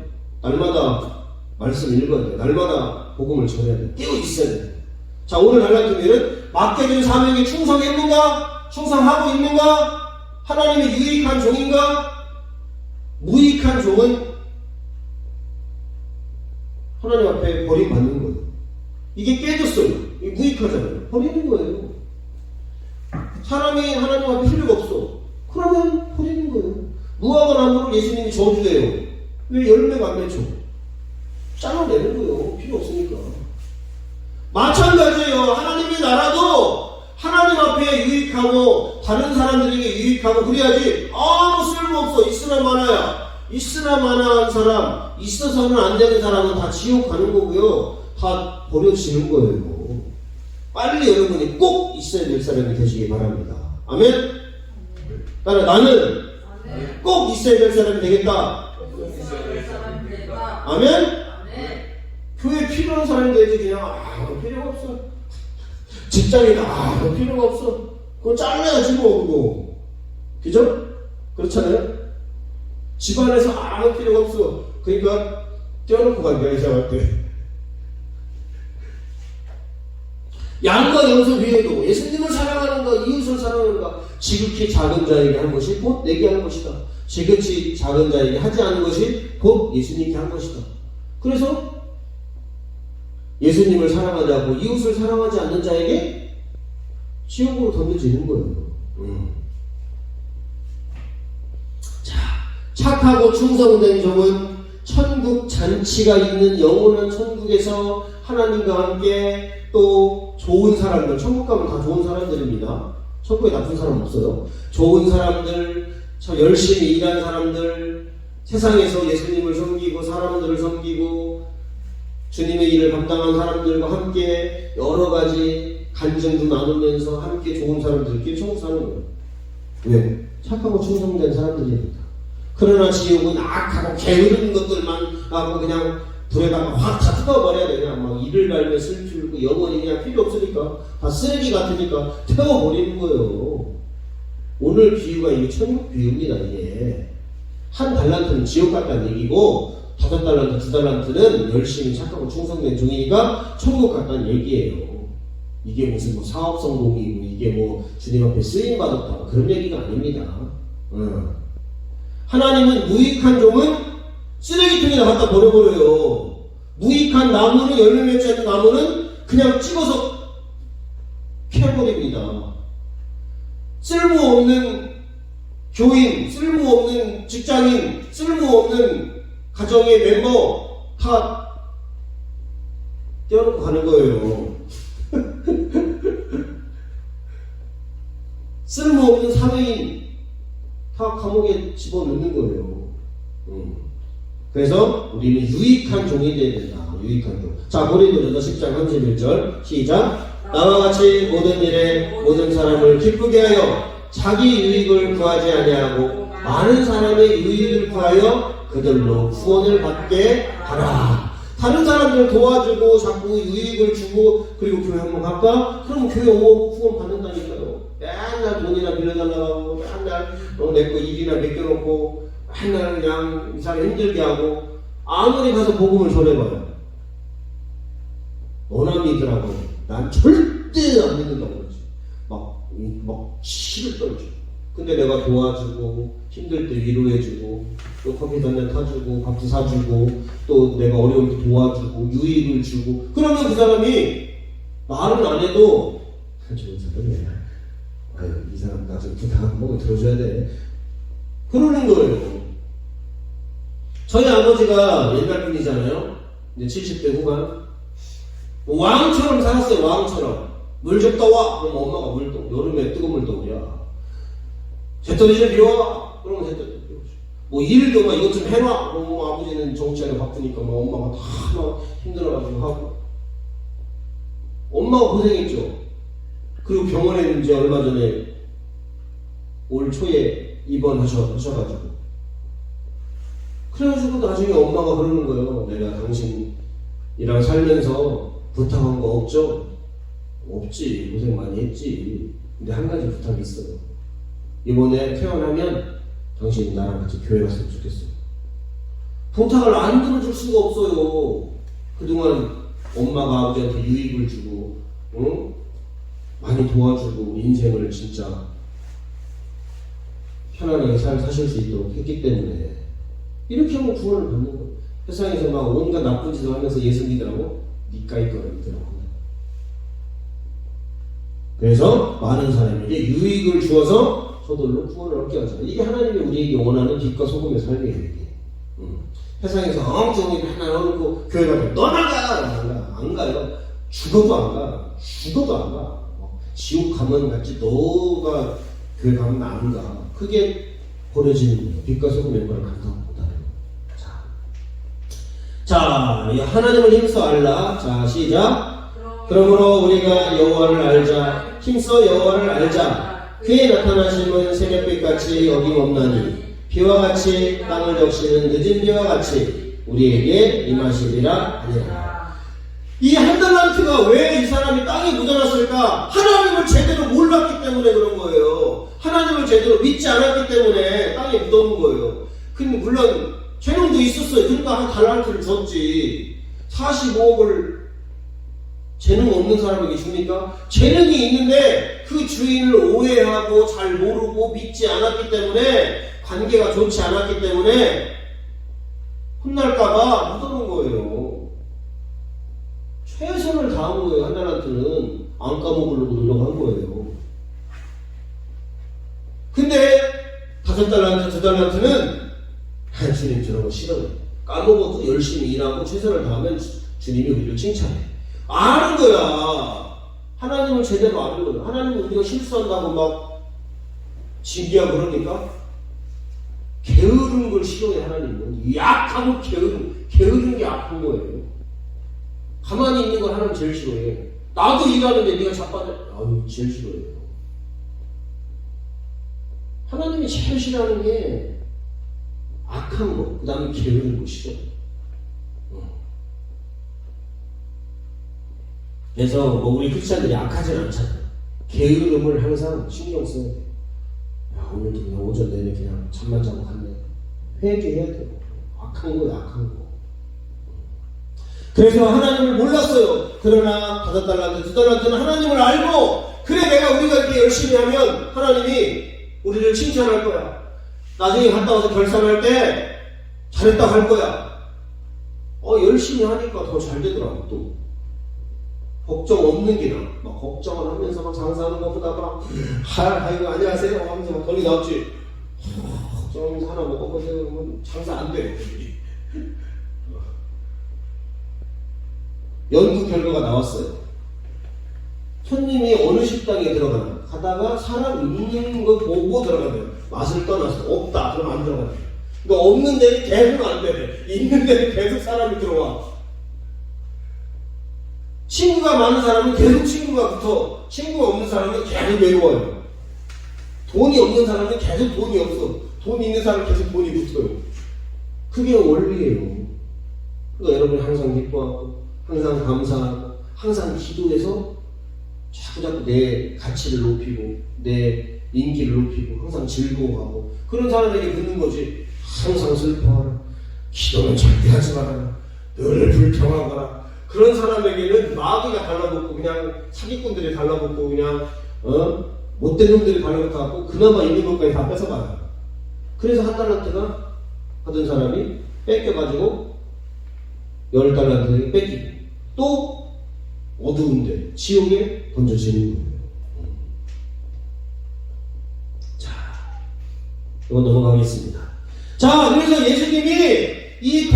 날마다 말씀 읽어야 돼요. 날마다 복음을 전해야 돼요. 깨어있어야 돼요. 자, 오늘 달란트는 맡겨진 사명에 충성했는가? 충성하고 있는가? 하나님의 유익한 종인가? 무익한 종은 하나님 앞에 버림받는 거예요. 이게 깨졌어요. 이게 무익하잖아요. 버리는 거예요. 사람이 하나님 앞에 필요가 없어. 그러면 버리는 거예요. 무화과 나무를 예수님이 저주해요. 왜 열매가 안 맺혀? 잘라내는 거예요. 필요 없으니까. 마찬가지예요. 하나님의 나라도 하나님 앞에 유익하고 다른 사람들에게 유익하고 그래야지 아무 쓸모없어. 있으나 마나야. 있으나 마나한 사람, 있어서는 안 되는 사람은 다 지옥 가는 거고요. 다 버려지는 거예요. 빨리 여러분이 꼭 있어야 될 사람이 되시기 바랍니다. 아멘? 따라 나는 꼭 있어야 될 사람이 되겠다. 아멘? 교회 필요한 사람이 되지 그냥 아무 필요가 없어. 직장이나 아무 필요가 없어. 그거 잘라야지 뭐 그거. 그죠? 그렇잖아요? 집안에서 아무 필요가 없어. 그러니까 떼어놓고 간다 이사할 때. 양과 염소 비유도 예수님을 사랑하는가 이웃을 사랑하는가 지극히 작은 자에게 한 것이 곧 내게 한 것이다. 지극히 작은 자에게 하지 않은 것이 곧 예수님께 한 것이다. 그래서 예수님을 사랑하지 않고 이웃을 사랑하지 않는 자에게 지옥으로 던져지는 거예요. 자, 착하고 충성된 종은 천국 잔치가 있는 영원한 천국에서 하나님과 함께 또 좋은 사람들, 천국 가면 다 좋은 사람들입니다. 천국에 나쁜 사람 없어요. 좋은 사람들, 열심히 일한 사람들, 세상에서 예수님을 섬기고 사람들을 섬기고 주님의 일을 감당한 사람들과 함께 여러 가지 간증도 나누면서 함께 좋은 사람들끼리 천국 사는 거예요. 왜? 착하고 충성된 사람들이니까. 그러나 지옥은 악하고 게으른 것들만 하고 그냥 불에다가 확 다 뜯어버려야 돼. 그냥 막 이를 갈며 슬피고 영원히 그냥 필요 없으니까 다 쓰레기 같으니까 태워버리는 거예요. 오늘 비유가 이게 천국 비유입니다. 이게 한 달란트는 지옥 갔다는 얘기고 5달란트, 2달란트는 열심히 착하고 충성된 종이니까 천국 갔다는 얘기예요. 이게 무슨 뭐 사업 성공이고 이게 뭐 주님 앞에 쓰임 받았다 그런 얘기가 아닙니다. 하나님은 무익한 종은 쓰레기통에다 갖다 버려버려요. 무익한 나무는 열매 맺지 않는 나무는 그냥 찍어서 캐버립니다. 쓸모없는 교인, 쓸모없는 직장인, 쓸모없는 가정의 멤버 다 떼어놓고 가는 거예요. 쓸모없는 사회인 다 감옥에 집어넣는 거예요. 그래서 우리는 유익한 종이 되어야 된다. 유익한 종. 자, 고린도전서 10장 31절 시작. 나와 같이 모든 일에 모든 사람을 기쁘게 하여 자기 유익을 구하지 아니하고 많은 사람의 유익을 구하여 그들로 구원을 받게 하라. 다른 사람들 도와주고 자꾸 유익을 주고 그리고 교회 한번 갈까? 그럼 교회 오고 구원 받는다니까요. 맨날 돈이나 빌려달라고 맨날 내 거 일이나 맡겨놓고 맨날 그냥 이 사람 힘들게 하고 아무리 가서 복음을 전해봐요. 너나 믿으라고. 난 절대 안 믿는다고 그러지. 막 치를 떨죠. 근데 내가 도와주고 힘들 때 위로해주고 또 커피 한잔 타주고 밥도 사주고 또 내가 어려울 때 도와주고 유익을 주고 그러면 그 사람이 말은 안 해도 좋은 사람이야. 아유, 이 사람 나 좀 부탁 한 번만 들어줘야 돼. 그러는 거예요. 저희 아버지가 옛날 분이잖아요. 이제 70대 후반. 왕처럼 살았어요. 왕처럼. 물 좀 떠와. 그럼 엄마가 물 떠. 여름에 뜨거운 물 떠오랴. 잿더리 좀 비워와. 그러면 잿더리 좀 비워줘. 뭐 일도 막 이것 좀 해놔. 그럼 아버지는 정치하려 바쁘니까 막 엄마가 다 막 힘들어가지고 하고. 엄마가 고생했죠. 그리고 병원에 이제 얼마 전에 올 초에 입원하셔가지고. 그래가지고 나중에 엄마가 그러는 거예요. 내가 당신이랑 살면서 부탁한 거 없죠? 없지. 고생 많이 했지. 근데 한 가지 부탁이 있어요. 이번에 퇴원하면 당신 나랑 같이 교회 갔으면 좋겠어요. 부탁을 안 들어줄 수가 없어요. 그동안 엄마가 아버지한테 유익을 주고 응? 많이 도와주고 인생을 진짜 편안하게 사실 수 있도록 했기 때문에 이렇게 하면 구원을 받는 거예요. 세상에서 막 온갖 나쁜 짓을 하면서 예수 믿으라고 니까이 거를 믿으라고. 그래서 많은 사람에게 유익을 주어서 저절로 구원을 얻게 하잖아요. 이게 하나님이 우리에게 원하는 빛과 소금의 삶이에요. 세상에서 엄청 하나 넣고 교회 가면 너 나가! 안 가요. 죽어도 안 가. 죽어도 안 가. 지옥 가면 같지 너가 교회 가면 안 가. 그게 버려지는 거예요. 빛과 소금의 걸 감당하고 못하는 거예요. 자, 하나님을 힘써 알라. 자, 시작. 그러므로 우리가 여호와를 알자. 힘써 여호와를 알자. 그의 나타나심은 새벽빛같이 어김없나니 비와 같이 땅을 적시는 늦은 비와 같이 우리에게 임하시리라 하니라. 이 한 달란트가 왜 이 사람이 땅에 묻어놨을까? 하나님을 제대로 몰랐기 때문에 그런 거예요. 하나님을 제대로 믿지 않았기 때문에 땅에 묻어놓은 거예요. 근데 물론 재능도 있었어요. 그러니까 한 달란트를 줬지. 45억을 재능 없는 사람에게 줍니까? 재능이 있는데 그 주인을 오해하고 잘 모르고 믿지 않았기 때문에, 관계가 좋지 않았기 때문에 혼날까봐 묻어놓은 거예요. 최선을 다한 거예요. 한 달란트는 안 까먹으려고 노력한 거예요. 근데 5달란트, 2달란트는 주님 저런 거 싫어요. 까먹어도 열심히 일하고 최선을 다하면 주님이 우리를 칭찬해. 아는 거야. 하나님을 제대로 아는 거야. 하나님은 우리가 실수한다고 막 징계하고 그러니까 게으른 걸 싫어해. 하나님은 약하고 게으른 게 아픈 거예요. 가만히 있는 걸 하나님 제일 싫어해. 나도 일하는데 네가 자빠져. 아유, 제일 싫어해요. 하나님이 제일 싫어하는 게 악한 거, 그 다음에 게으른 거 싫어요. 그래서 뭐 우리 크리스찬들이 악하진 않잖아요. 게으름을 항상 신경 써야 돼요. 야, 오늘도 그냥 오전 내내 그냥 잠만 자고 갔네. 회개해야 돼요. 악한 거, 악한 거. 그래서 하나님을 몰랐어요. 그러나 5달란트, 2달란트는 하나님을 알고, 그래 내가 우리가 이렇게 열심히 하면 하나님이 우리를 칭찬할 거야. 나중에 갔다 와서 결산할 때 잘했다고 할 거야. 열심히 하니까 더 잘 되더라고. 또 걱정 없는 게 나아. 막 걱정을 하면서 막 장사하는 것보다 막 아이고 안녕하세요 하면서 막 돈이 나왔지. 걱정하면서 하나 먹어보세요 그러면 장사 안 돼. 연구 결과가 나왔어요. 손님이 어느 식당에 들어가나 가다가 사람 있는 거 보고 들어가면 맛을 떠나서 없다 그럼 안 들어가요. 그러니까 없는 데는 계속 안 되네. 있는 데는 계속 사람이 들어와. 친구가 많은 사람은 계속 친구가 붙어. 친구가 없는 사람은 계속 외로워요. 돈이 없는 사람은 계속 돈이 없어. 돈이 있는 사람은 계속 돈이 붙어요. 그게 원리예요. 그러니까 여러분 항상 기뻐하고 항상 감사하고 항상 기도해서 자꾸 내 가치를 높이고 내 인기를 높이고 항상 즐거워하고 그런 사람에게 듣는 거지. 항상 슬퍼하라. 기도는 절대 하지 말아라. 늘 불평하거나 그런 사람에게는 마귀가 달라붙고 그냥 사기꾼들이 달라붙고 그냥 못된 놈들이 달라붙어갖고 그나마 있는 것까지 다 뺏어가요. 그래서 1달란트가 하던 사람이 뺏겨가지고 10달란트에게 뺏기고 또 어두운데 지옥에 던져지는 거예요. 자, 이거 넘어가겠습니다. 자, 그래서 예수님이 이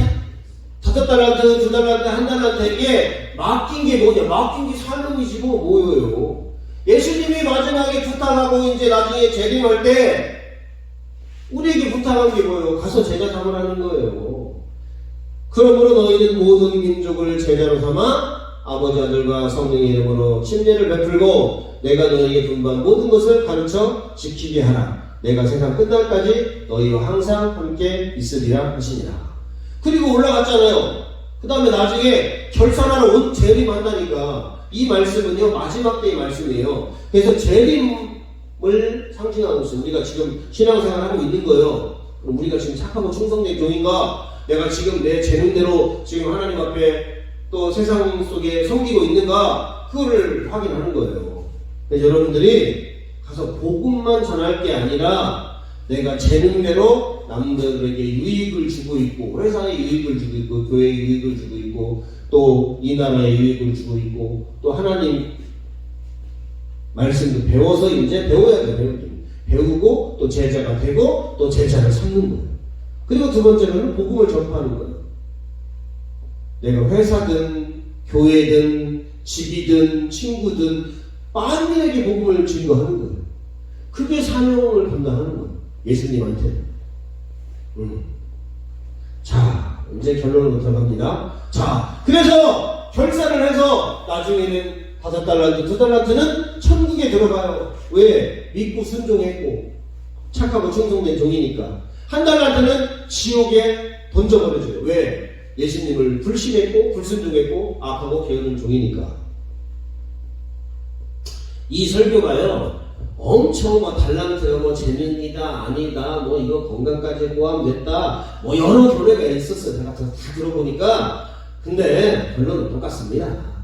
5달란트, 2달란트, 1달란트에게 맡긴 게 뭐냐? 맡긴 게 삶이지 뭐예요? 예수님이 마지막에 부탁하고 이제 나중에 재림할 때 우리에게 부탁한 게 뭐예요? 가서 제자 삼으라는 거예요. 그러므로 너희는 모든 민족을 제자로 삼아 아버지 아들과 성령의 이름으로 침례를 베풀고 내가 너희에게 분부한 모든 것을 가르쳐 지키게 하라. 내가 세상 끝날까지 너희와 항상 함께 있으리라 하시니라. 그리고 올라갔잖아요. 그 다음에 나중에 결산하러 온 재림한다니까. 이 말씀은요 마지막 때의 말씀이에요. 그래서 재림을 상징하고 있어요. 우리가 지금 신앙생활을 하고 있는 거예요. 그럼 우리가 지금 착하고 충성된 종인가? 내가 지금 내 재능대로 지금 하나님 앞에 또 세상 속에 섬기고 있는가? 그거를 확인하는 거예요. 그래서 여러분들이 가서 복음만 전할 게 아니라 내가 재능대로 남들에게 유익을 주고 있고 회사에 유익을 주고 있고 교회에 유익을 주고 있고 또 이 나라에 유익을 주고 있고 또 하나님 말씀도 배워서 이제 배워야 돼요. 배우고 또 제자가 되고 또 제자를 삼는 거예요. 그리고 두 번째로는 복음을 전파하는 거예요. 내가 회사든 교회든 집이든 친구든 만민에게 복음을 증거하는 거예요. 그게 사명을 감당하는 거예요. 예수님한테는. 자, 이제 결론으로 들어갑니다. 자, 그래서 결산을 해서 나중에는 5달란트, 2달란트는 천국에 들어가요. 왜? 믿고 순종했고 착하고 충성된 종이니까. 1달란트는 지옥에 던져버려져요. 왜? 예수님을 불신했고 불순종했고 악하고 게으른 종이니까. 이 설교가요 엄청 뭐 달란트가 뭐 재능이다 아니다 뭐 이거 건강까지 포함됐다 뭐 여러 견해가 있었어요. 제가 다 들어보니까. 근데 결론은 똑같습니다.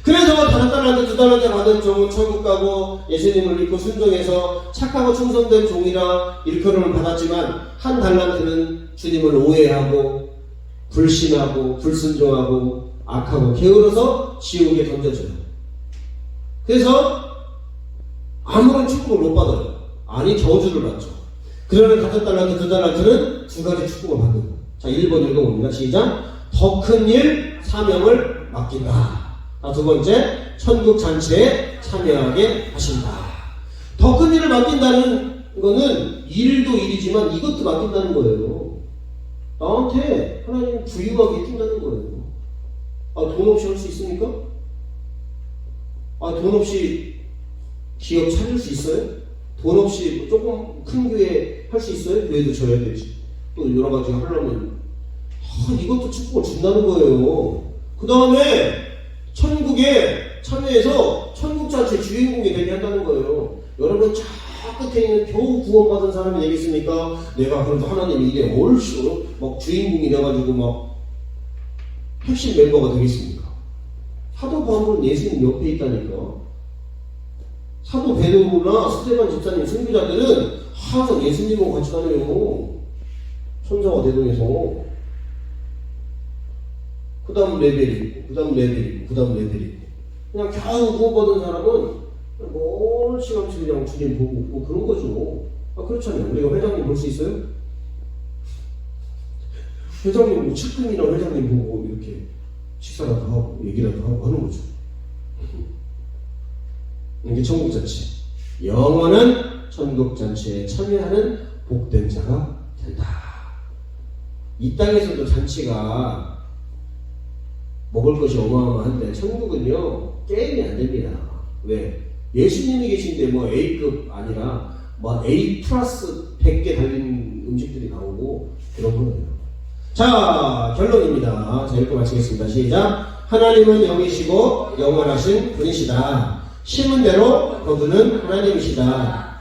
그래서 5달란트 2달란트 받은 종은 천국 가고 예수님을 믿고 순종해서 착하고 충성된 종이라 일컬음을 받았지만 1달란트는 주님을 오해하고 불신하고 불순종하고 악하고 게으러서 지옥에 던져져요. 그래서 아무런 축복을 못 받아요. 아니 저주를 받죠. 그러면 5달란트 2달란트는 2가지 축복을 받는 거예요. 자 1번 읽어봅니다. 시작. 더 큰 일 사명을 맡긴다. 자, 2번째 천국 잔치에 참여하게 하신다. 더 큰 일을 맡긴다는 거는 일도 일이지만 이것도 맡긴다는 거예요. 나한테 하나님 부유하게 해준다는 거예요. 돈 없이 할 수 있습니까? 돈 없이 기업 차릴 수 있어요? 돈 없이 조금 큰 교회 할 수 있어요? 교회도 져야 되지. 또 여러 가지 하려면 이것도 축복을 준다는 거예요. 그 다음에 천국에 참여해서 천국 자체 주인공이 되게 한다는 거예요. 여러분 저 끝에 있는 겨우 구원받은 사람이 되겠습니까? 내가 그래도 하나님이 이래 얼씨로 막 주인공이 돼가지고 막 핵심 멤버가 되겠습니까? 사도 바울은 예수님 옆에 있다니까. 사도 베드로나 스데반 집사님 선교자들은 항상 예수님하고 같이 다녀요. 천사와 대동해서. 그 다음 레벨이 있고, 그 다음 레벨이 있고, 그 다음 레벨이 있고. 그냥 겨우 구원받은 사람은 멀찌감치 그냥 주님 보고 뭐 그런 거죠. 그렇잖아요. 우리가 회장님 볼 수 있어요? 회장님 뭐 측근이나 회장님 보고 이렇게 식사라도 하고 얘기라도 하고 하는 거죠. 이게 천국잔치. 영원한 천국잔치에 참여하는 복된 자가 된다. 이 땅에서도 잔치가 먹을 것이 어마어마한데 천국은요 게임이 안 됩니다. 왜? 예수님이 계신데 뭐 A급 아니라 뭐 A 플러스 100개 달린 음식들이 나오고 그런 거예요. 자 결론입니다. 자 읽고 마치겠습니다. 시작. 하나님은 영이시고 영원하신 분이시다. 심은 대로 거두는 하나님이시다.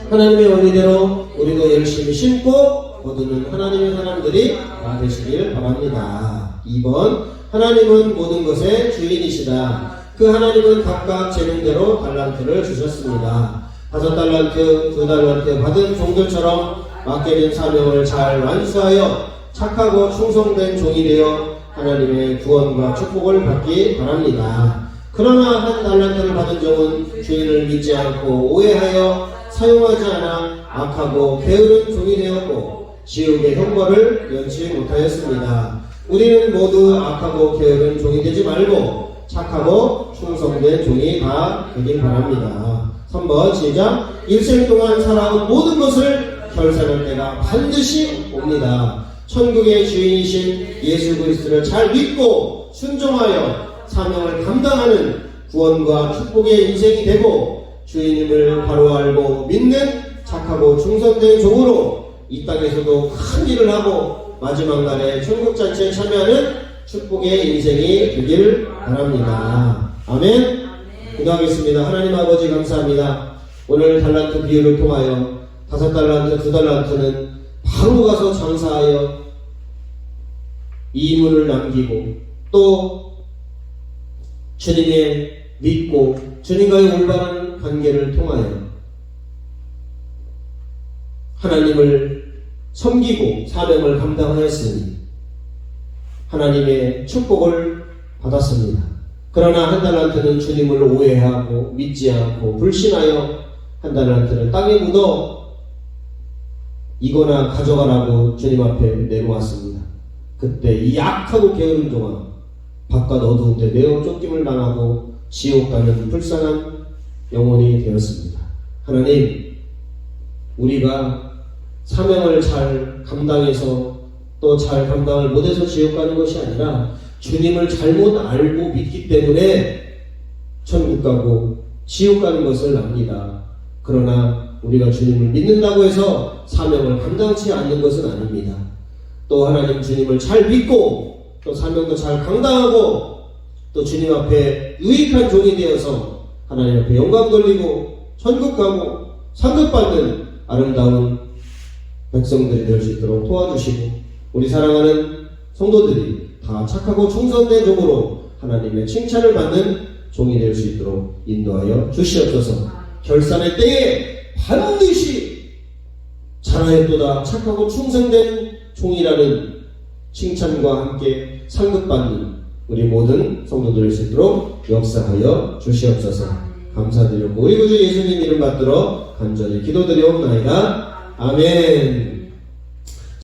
하나님의 원리대로 우리도 열심히 심고 거두는 하나님의 사람들이 다 되시길 바랍니다. 2번 하나님은 모든 것의 주인이시다. 그 하나님은 각각 재능대로 달란트를 주셨습니다. 5달란트, 2달란트 받은 종들처럼 맡겨진 사명을 잘 완수하여 착하고 충성된 종이 되어 하나님의 구원과 축복을 받기 바랍니다. 그러나 1달란트를 받은 종은 주인을 믿지 않고 오해하여 사용하지 않아 악하고 게으른 종이 되었고 지옥의 형벌을 면치 못하였습니다. 우리는 모두 악하고 게으른 종이 되지 말고 착하고 충성된 종이 다 되길 바랍니다. 3번 시작. 일생 동안 살아온 모든 것을 결산할 때가 반드시 옵니다. 천국의 주인이신 예수 그리스도를 잘 믿고 순종하여 사명을 감당하는 구원과 축복의 인생이 되고 주인님을 바로 알고 믿는 착하고 충성된 종으로 이 땅에서도 큰 일을 하고 마지막 날에 천국잔치에 참여하는 축복의 인생이 되길 바랍니다. 아멘. 기도하겠습니다. 하나님 아버지 감사합니다. 오늘 달란트 비유를 통하여 5달란트 2달란트는 바로 가서 장사하여 이문을 남기고 또 주님의 믿고 주님과의 올바른 관계를 통하여 하나님을 섬기고 사명을 감당하였으니 하나님의 축복을 받았습니다. 그러나 1달란트는 주님을 오해하고 믿지 않고 불신하여 1달란트를 땅에 묻어 이거나 가져가라고 주님 앞에 내놓았습니다. 그때 이 악하고 게으른 종아 바깥 어두운 데 내어 쫓김을 당하고 지옥 가는 불쌍한 영혼이 되었습니다. 하나님, 우리가 사명을 잘 감당해서 또 잘 감당을 못해서 지옥 가는 것이 아니라 주님을 잘못 알고 믿기 때문에 천국 가고 지옥 가는 것을 압니다. 그러나 우리가 주님을 믿는다고 해서 사명을 감당치 않는 것은 아닙니다. 또 하나님 주님을 잘 믿고 또 사명도 잘 감당하고 또 주님 앞에 유익한 종이 되어서 하나님 앞에 영광 돌리고 천국 가고 상급 받는 아름다운 백성들이 될 수 있도록 도와주시고 우리 사랑하는 성도들이 다 착하고 충성된 종으로 하나님의 칭찬을 받는 종이 될 수 있도록 인도하여 주시옵소서. 결산의 때에 반드시 잘하였도다 착하고 충성된 종이라는 칭찬과 함께 상급받는 우리 모든 성도들 될 수 있도록 역사하여 주시옵소서. 감사드리고 우리 구주 예수님 이름 받들어 간절히 기도드리옵나이다. 아멘.